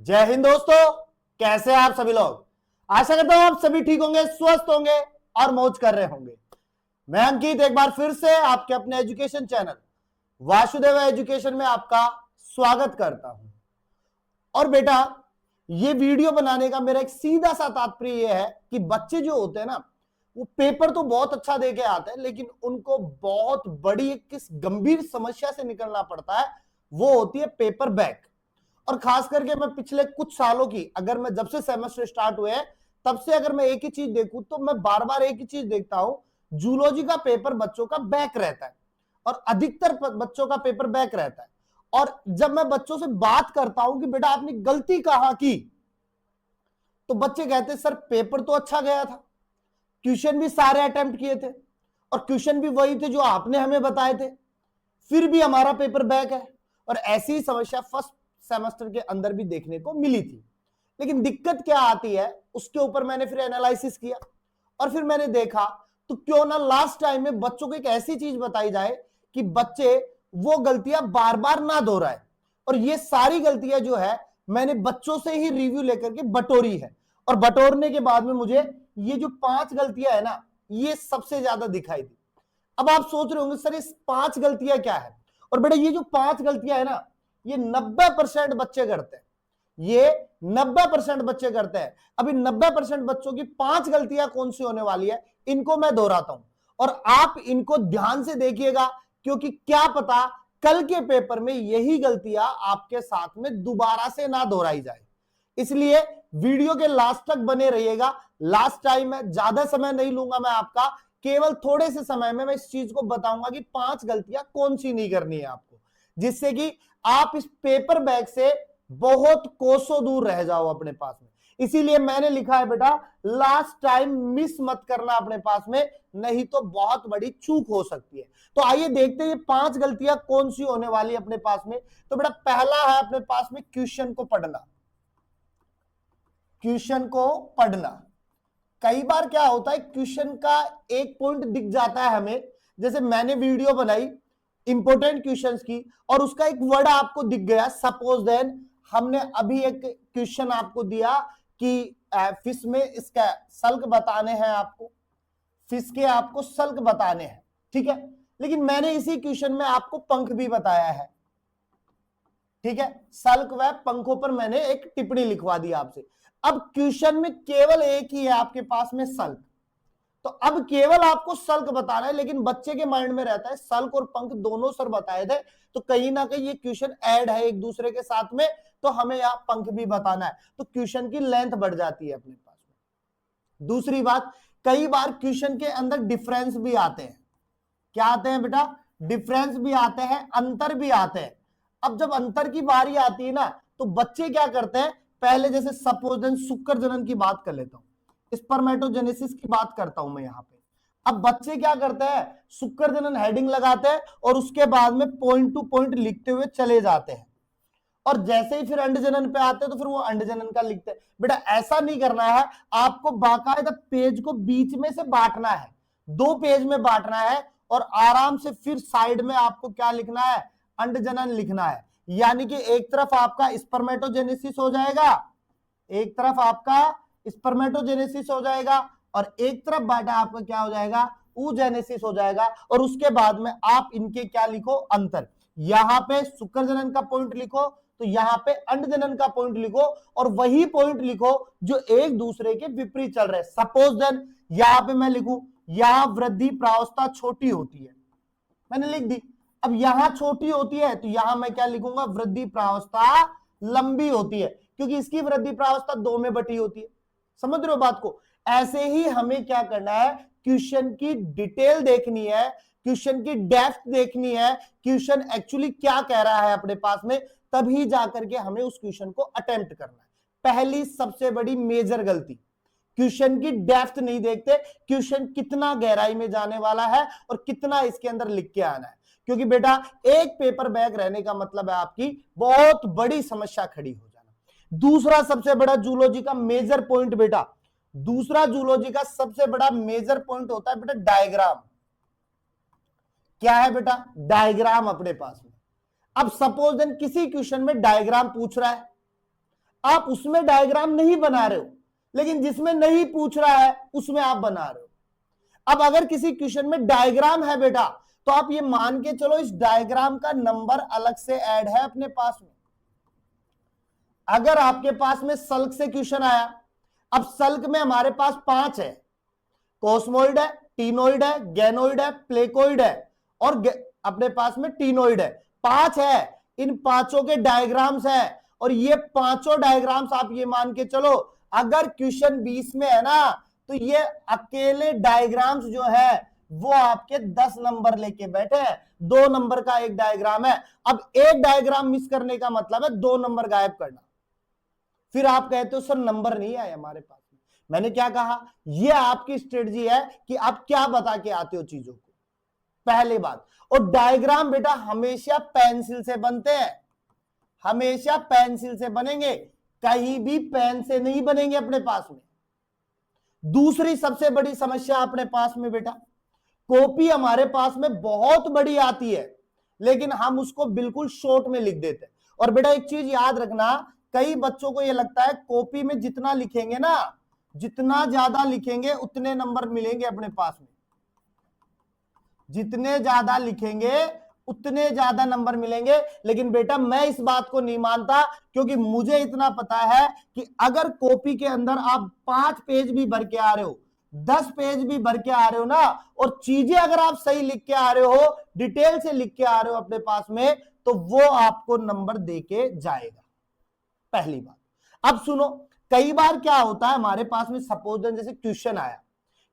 जय हिंद दोस्तों, कैसे हैं आप सभी लोग। आशा करता हूं आप सभी ठीक होंगे, स्वस्थ होंगे और मौज कर रहे होंगे। मैं अंकित एक बार फिर से आपके अपने एजुकेशन चैनल वासुदेव एजुकेशन में आपका स्वागत करता हूं। और बेटा, ये वीडियो बनाने का मेरा एक सीधा सा तात्पर्य यह है कि बच्चे जो होते हैं ना, वो पेपर तो बहुत अच्छा दे के आते हैं, लेकिन उनको बहुत बड़ी किस गंभीर समस्या से निकलना पड़ता है, वो होती है पेपर बैक। और खास करके मैं पिछले कुछ सालों की, अगर मैं जब से सेमेस्टर स्टार्ट हुए हैं तब से अगर मैं एक ही चीज देखूं तो मैं बार बार एक ही चीज देखता हूं, जूलॉजी का पेपर बच्चों का बैक रहता है और अधिकतर बच्चों का पेपर बैक रहता है। और जब मैं बच्चों से बात करता हूं कि बेटा आपने गलती कहां की, तो बच्चे कहते हैं सर पेपर तो अच्छा गया था, क्वेश्चन भी सारे अटेम्प्ट किए थे और क्वेश्चन भी वही थे जो आपने हमें बताए थे, फिर भी हमारा पेपर बैक है। और ऐसी ही समस्या फर्स्ट सेमेस्टर के अंदर भी देखने को मिली थी। लेकिन दिक्कत क्या आती है, उसके ऊपर मैंने फिर एनालिसिस किया और फिर मैंने देखा तो क्यों ना लास्ट टाइम में बच्चों को एक ऐसी चीज बताई जाए कि बच्चे वो गलतियां बार बार ना दोहराए। और ये सारी गलतियां जो है मैंने बच्चों से ही रिव्यू लेकर के बटोरी है, और बटोरने के बाद में मुझे ये जो 5 गलतियां है ना, ये सबसे ज्यादा दिखाई दी। अब आप सोच रहे होंगे सर इस 5 गलतियां क्या है। और बेटा ये जो 5 गलतियां है ना, ये 90% बच्चे करते हैं, ये 90% बच्चे करते हैं। अभी 90% बच्चों की 5 गलतियां कौन सी होने वाली है, इनको मैं दोहराता हूं और आप इनको ध्यान से देखिएगा, क्योंकि क्या पता कल के पेपर में यही गलतियां आपके साथ में दोबारा से ना दोहराई जाए। इसलिए वीडियो के लास्ट तक बने रहिएगा। लास्ट टाइम में ज्यादा समय नहीं लूंगा मैं आपका, केवल थोड़े से समय में मैं इस चीज को बताऊंगा कि 5 गलतियां कौन सी नहीं करनी है आपको, जिससे कि आप इस पेपर बैग से बहुत कोसों दूर रह जाओ अपने पास में। इसीलिए मैंने लिखा है बेटा लास्ट टाइम मिस मत करना अपने पास में, नहीं तो बहुत बड़ी चूक हो सकती है। तो आइए देखते हैं ये 5 गलतियां कौन सी होने वाली अपने पास में। तो बेटा पहला है अपने पास में क्वेश्चन को पढ़ना। क्वेश्चन को पढ़ना, कई बार क्या होता है क्वेश्चन का एक पॉइंट दिख जाता है हमें, जैसे मैंने वीडियो बनाई इंपॉर्टेंट क्वेश्चंस की और उसका एक वर्ड आपको दिख गया, सपोज देन हमने अभी एक क्वेश्चन आपको दिया कि फिश में इसका सल्क बताने हैं, आपको फिश के आपको सल्क बताने हैं, ठीक है। लेकिन मैंने इसी क्वेश्चन में आपको पंख भी बताया है, ठीक है। सल्क व पंखों पर मैंने एक टिप्पणी लिखवा दी आपसे। अब क्वेश्चन में केवल एक ही है आपके पास में सल्क, तो अब केवल आपको सल्क बताना है, लेकिन बच्चे के माइंड में रहता है सल्क और पंख दोनों सर बताए थे, तो कहीं ना कहीं ये क्वेश्चन ऐड है एक दूसरे के साथ में, तो हमें यहां पंख भी बताना है, तो क्वेश्चन की लेंथ बढ़ जाती है अपने पास में। दूसरी बात, कई बार क्वेश्चन के अंदर डिफरेंस भी आते हैं। क्या आते हैं बेटा? डिफरेंस भी आते हैं, अंतर भी आते हैं। अब जब अंतर की बारी आती है ना, तो बच्चे क्या करते हैं, पहले जैसे सपोज शुक्र जनन की बात कर लेता हूं, स्पर्मेटोजेनेसिस की बात करता हूं मैं यहां पे। अब बच्चे क्या करते हैं, शुक्र जनन हेडिंग लगाते हैं और उसके बाद में पॉइंट टू पॉइंट लिखते हुए चले जाते हैं, और जैसे ही फिर अंड जनन पे आते हैं तो फिर वो अंड जनन का लिखते हैं। बेटा ऐसा नहीं करना है, आपको बाकायदा पेज को बीच में से बांटना है, 2 पेज में बांटना है, और आराम से फिर साइड में आपको क्या लिखना है, अंड जनन लिखना है। यानी कि एक तरफ आपका स्पर्मेटोजेनेसिस हो जाएगा, एक तरफ आपका स्पर्मेटोजेनेसिस हो जाएगा, और एक तरफ बाटा आपका क्या हो जाएगा, ऊजेनेसिस हो जाएगा। और उसके बाद में आप इनके क्या लिखो, अंतर। यहां पे शुक्र जनन का पॉइंट लिखो, तो यहां पे अंड जनन का पॉइंट लिखो, और वही पॉइंट लिखो जो एक दूसरे के विपरीत चल रहे हैं। सपोज देन यहां पे मैं लिखूं, यहां वृद्धि प्रावस्था छोटी होती है, मैंने लिख दी। अब यहां छोटी होती है तो यहां मैं क्या लिखूंगा, वृद्धि प्रावस्था लंबी होती है, क्योंकि इसकी वृद्धि प्रावस्था 2 में बटी होती है। समझ रहे हो बात को? ऐसे ही हमें क्या करना है, क्वेश्चन की डिटेल देखनी है, क्वेश्चन की डेप्थ देखनी है, क्वेश्चन एक्चुअली क्या कह रहा है अपने पास में, तभी जाकर के हमें उस क्वेश्चन को अटेम्प्ट करना है। पहली सबसे बड़ी मेजर गलती, क्वेश्चन की डेप्थ नहीं देखते, क्वेश्चन कितना गहराई में जाने वाला है और कितना इसके अंदर लिख के आना है। क्योंकि बेटा एक पेपर बैग रहने का मतलब है आपकी बहुत बड़ी समस्या खड़ी हो जाना। दूसरा सबसे बड़ा जूलॉजी का मेजर पॉइंट बेटा, दूसरा जूलॉजी का सबसे बड़ा मेजर पॉइंट होता है बेटा डायग्राम। क्या है बेटा? डायग्राम अपने पास में। अब सपोज देन किसी क्वेश्चन में डायग्राम पूछ रहा है, आप उसमें डायग्राम नहीं बना रहे हो, लेकिन जिसमें नहीं पूछ रहा है उसमें आप बना रहे हो। अब अगर किसी क्वेश्चन में डायग्राम है बेटा, तो आप ये मान के चलो इस डायग्राम का नंबर अलग से ऐड है अपने पास में। अगर आपके पास में सल्क से क्वेश्चन आया, अब सल्क में हमारे पास 5 है, कोस्मोइड है, टीनोइड है, गैनोइड है, प्लेकोइड है और अपने पास में टीनोइड है। 5 है, इन पांचों के डायग्राम्स हैं और ये पांचों डायग्राम्स आप ये मान के चलो अगर क्वेश्चन 20 में है ना, तो ये अकेले डायग्राम्स जो है वो आपके 10 नंबर लेके बैठे हैं। 2 नंबर का एक डायग्राम है। अब एक डायग्राम मिस करने का मतलब है 2 नंबर गायब करना। फिर आप कहते हो सर नंबर नहीं आए हमारे पास में। मैंने क्या कहा, ये आपकी स्ट्रेटजी है कि आप क्या बता के आते हो चीजों को, पहली बात। और डायग्राम बेटा हमेशा पेंसिल से बनते हैं, हमेशा पेंसिल से बनेंगे, कहीं भी पेन से नहीं बनेंगे अपने पास में। दूसरी सबसे बड़ी समस्या अपने पास में बेटा, कॉपी हमारे पास में बहुत बड़ी आती है लेकिन हम उसको बिल्कुल शॉर्ट में लिख देते हैं। और बेटा एक चीज याद रखना, कई बच्चों को यह लगता है कॉपी में जितना लिखेंगे ना, जितना ज्यादा लिखेंगे उतने नंबर मिलेंगे अपने पास में, जितने ज्यादा लिखेंगे उतने ज्यादा नंबर मिलेंगे। लेकिन बेटा मैं इस बात को नहीं मानता, क्योंकि मुझे इतना पता है कि अगर कॉपी के अंदर आप 5 पेज भी भर के आ रहे हो, 10 पेज भी भर के आ रहे हो ना, और चीजें अगर आप सही लिख के आ रहे हो, डिटेल से लिख के आ रहे हो अपने पास में, तो वो आपको नंबर दे के जाएगा, पहली बात। अब सुनो, कई बार क्या होता है हमारे पास में, सपोज जैसे क्वेश्चन आया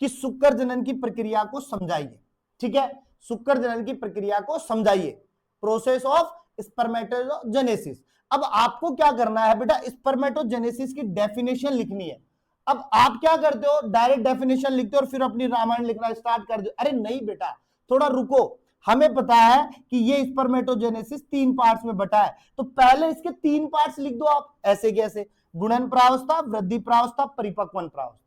कि शुक्र जनन की प्रक्रिया को समझाइए, ठीक है, शुक्र जनन की प्रक्रिया को समझाइए, प्रोसेस ऑफ स्पर्मेटोजेनेसिस। अब आपको क्या करना है बेटा, स्पर्मेटोजेनेसिस की डेफिनेशन लिखनी है। अब आप क्या करते हो, डायरेक्ट डेफिनेशन लिखते हो और फिर अपनी रामायण लिखना स्टार्ट कर दो। अरे नहीं बेटा, थोड़ा रुको, हमें पता है कि ये स्पर्मेटोजेनेसिस 3 पार्ट्स में बटा है, तो पहले इसके 3 पार्ट्स लिख दो आप, ऐसे कैसे, गुणन प्रावस्था, वृद्धि प्रावस्था, परिपक्वन प्रावस्था।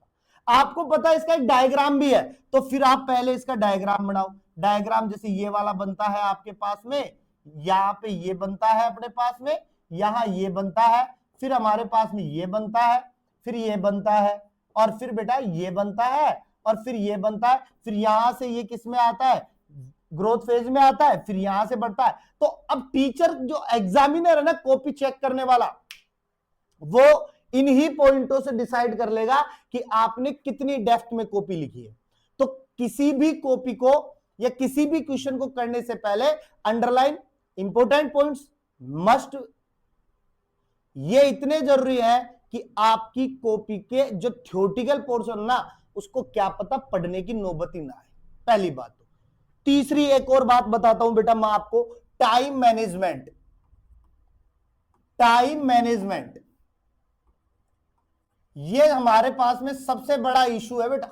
आपको पता है इसका एक डायग्राम भी है, तो फिर आप पहले इसका डायग्राम बनाओ। डायग्राम जैसे ये वाला बनता है आपके पास में, यहां पे ये बनता है अपने पास में, यहां ये बनता है, फिर हमारे पास में ये बनता है, फिर ये बनता है, और फिर बेटा ये बनता है, और फिर ये बनता है, फिर यहां से ये किस में आता है, ग्रोथ फेज में आता है, फिर यहां से बढ़ता है। तो अब टीचर जो एग्जामिनर है ना, कॉपी चेक करने वाला, वो इन्हीं पॉइंटों से डिसाइड कर लेगा कि आपने कितनी डेप्थ में कॉपी लिखी है। तो किसी भी कॉपी को या किसी भी क्वेश्चन को करने से पहले अंडरलाइन, इंपोर्टेंट पॉइंट्स मस्ट, ये इतने जरूरी है कि आपकी कॉपी के जो थ्योरेटिकल पोर्शन ना, उसको क्या पता पढ़ने की नौबत ही ना आए, पहली बात। तो तीसरी एक और बात बताता हूं बेटा मैं आपको, टाइम मैनेजमेंट। टाइम मैनेजमेंट ये हमारे पास में सबसे बड़ा इशू है बेटा,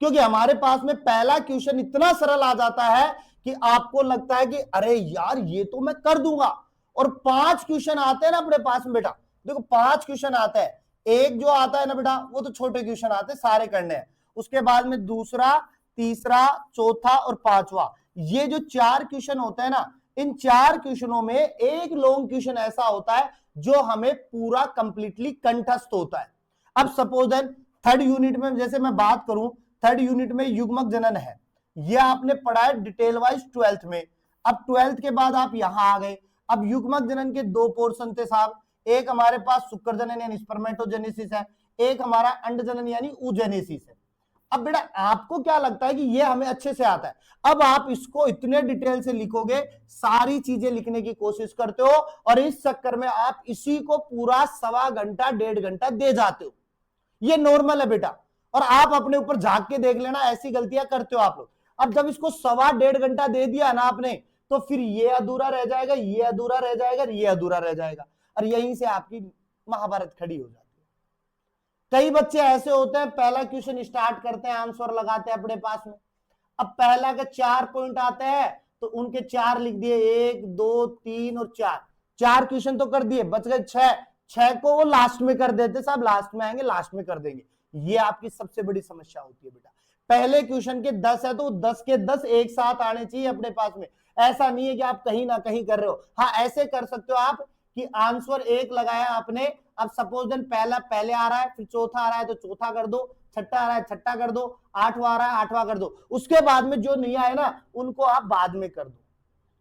क्योंकि हमारे पास में पहला क्वेश्चन इतना सरल आ जाता है कि आपको लगता है कि अरे यार ये तो मैं कर दूंगा, और 5 क्वेश्चन आते हैं ना अपने पास में बेटा, देखो 5 क्वेश्चन आते हैं, एक जो आता है ना बेटा वो तो छोटे क्वेश्चन आते हैं, सारे करने हैं, उसके बाद में दूसरा, तीसरा, चौथा और 5वां, ये जो 4 क्वेश्चन होते हैं ना, इन 4 क्वेश्चनों में एक लॉन्ग क्वेश्चन ऐसा होता है जो हमें पूरा कंप्लीटली कंठस्थ होता है। अब सपोज देन थर्ड यूनिट में जैसे मैं बात करूं, थर्ड यूनिट में युग्मक जनन है, ये आपने पढ़ा है डिटेल वाइज 12th में। अब 12th के बाद आप यहां आ गए, अब युग्मक जनन के 2 पोर्शन थे साहब, एक हमारे पास शुक्र जनन यानी स्पर्मेटोजेनेसिस है, एक हमारा अंड जनन यानी oogenesis है। अब बेटा आपको क्या लगता है कि ये हमें अच्छे से आता है, अब आप इसको इतने डिटेल से लिखोगे, सारी चीजें लिखने की कोशिश करते हो, और इस चक्कर में आप इसी को पूरा 1.25 घंटा 1.5 घंटा दे जाते हो। ये नॉर्मल है बेटा, और आप अपने ऊपर झांक के देख लेना, ऐसी गलतियां करते हो आप लोग। अब जब इसको 1.25 घंटा दे दिया ना आपने, तो फिर ये अधूरा रह जाएगा, ये अधूरा रह जाएगा, ये अधूरा रह जाएगा, और यहीं से आपकी महाभारत खड़ी हो जाती है। कई बच्चे ऐसे होते हैं, पहला क्वेश्चन स्टार्ट करते हैं, आंसर लगाते हैं अपने पास में, अब पहला के 4 पॉइंट आते हैं तो उनके 4 लिख दिए, 1 2 3 और 4 क्वेश्चन तो कर दिए, बच गए 6 को वो लास्ट में कर देते, साहब लास्ट में आएंगे, लास्ट में कर देंगे। ये आपकी सबसे बड़ी समस्या होती है बेटा। पहले क्वेश्चन के 10 है तो 10 के 10 एक साथ आने चाहिए अपने पास में, ऐसा नहीं है कि आप कहीं ना कहीं कर रहे हो। हाँ ऐसे कर सकते हो आप कि आंसर 1 लगाया आपने, अब सपोज देन पहला पहले आ रहा है, फिर चौथा आ रहा है तो चौथा कर दो, छठा आ रहा है छठा कर दो, आठवां आ रहा है आठवां कर दो, उसके बाद में जो नहीं आए ना उनको आप बाद में कर दो।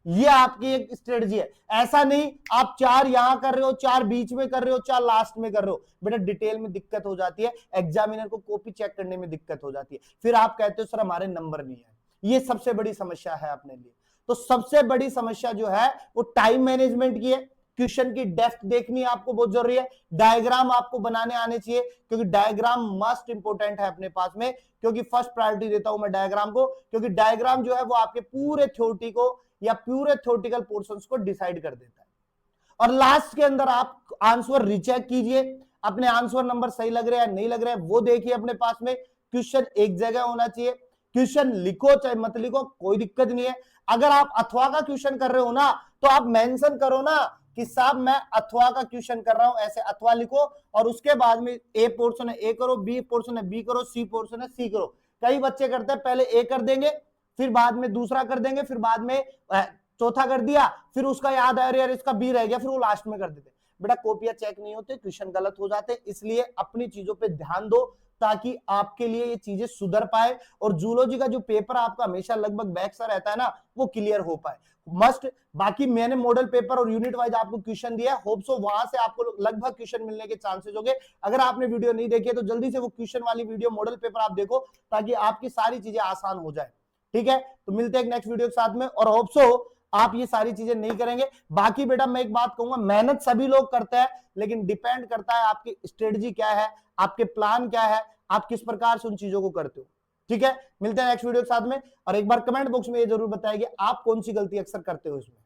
ये आपकी एक स्ट्रेटजी है। ऐसा नहीं आप 4 यहां कर रहे हो, 4 बीच में कर रहे हो, 4 लास्ट में कर रहे हो, बेटा डिटेल में दिक्कत हो जाती है, एग्जामिनर को कॉपी चेक करने में दिक्कत हो जाती है, फिर आप कहते हो सर हमारे नंबर नहीं है। ये सबसे बड़ी समस्या है अपने लिए। तो सबसे बड़ी समस्या जो है वो टाइम मैनेजमेंट की है। क्वेश्चन की डेप्थ देखनी आपको बहुत जरूरी है। डायग्राम आपको बनाने आने चाहिए, क्योंकि डायग्राम मस्ट इंपोर्टेंट है अपने पास में, क्योंकि फर्स्ट प्रायोरिटी देता हूं मैं डायग्राम को, क्योंकि डायग्राम जो है वो आपके पूरे थ्योरी को या पूरे थ्योरेटिकल पोर्शंस को डिसाइड कर देता है। और लास्ट के अंदर आप आंसर रीचेक कीजिए, अपने आंसर नंबर सही लग रहे हैं नहीं लग रहे हैं वो देखिए अपने पास में। क्वेश्चन एक जगह होना चाहिए, क्वेश्चन लिखो चाहे मत लिखो कोई दिक्कत नहीं है। अगर आप अथवा का क्वेश्चन कर रहे हो ना तो आप मेंशन करो ना कि साहब मैं अथवा का क्वेश्चन कर रहा हूं, ऐसे अथवा लिखो, और उसके बाद में ए पोर्शन है ए करो, बी पोर्शन है बी करो, सी पोर्शन है सी करो। कई बच्चे करते हैं पहले ए कर देंगे, फिर बाद में दूसरा कर देंगे, फिर बाद में चौथा कर दिया, फिर उसका याद आया यार इसका बी रह गया, फिर वो लास्ट में कर देते। बेटा कॉपियां चेक नहीं होते, क्वेश्चन गलत हो जाते, इसलिए अपनी चीजों पे ध्यान दो ताकि आपके लिए ये चीजें सुधर पाए और जूलॉजी का जो पेपर आपका हमेशा लगभग बैक सा रहता है ना वो क्लियर हो पाए। मस्ट बाकी मैंने मॉडल पेपर और यूनिट वाइज आपको क्वेश्चन दिया है, होप सो वहां से आपको लगभग क्वेश्चन मिलने के चांसेस होंगे। अगर आपने वीडियो नहीं देखी है तो जल्दी से वो क्वेश्चन वाली वीडियो मॉडल पेपर आप देखो ताकि आपकी सारी चीजें आसान हो जाए। ठीक है, तो मिलते हैं एक नेक्स्ट वीडियो के साथ में, और होप सो आप ये सारी चीजें नहीं करेंगे। बाकी बेटा मैं एक बात कहूंगा, मेहनत सभी लोग करते हैं, लेकिन डिपेंड करता है आपकी स्ट्रेटजी क्या है, आपके प्लान क्या है, आप किस प्रकार से उन चीजों को करते हो। ठीक है, मिलते हैं नेक्स्ट वीडियो के साथ में, और एक बार कमेंट बॉक्स में ये जरूर बताइए आप कौन सी गलती अक्सर करते हो इसमें।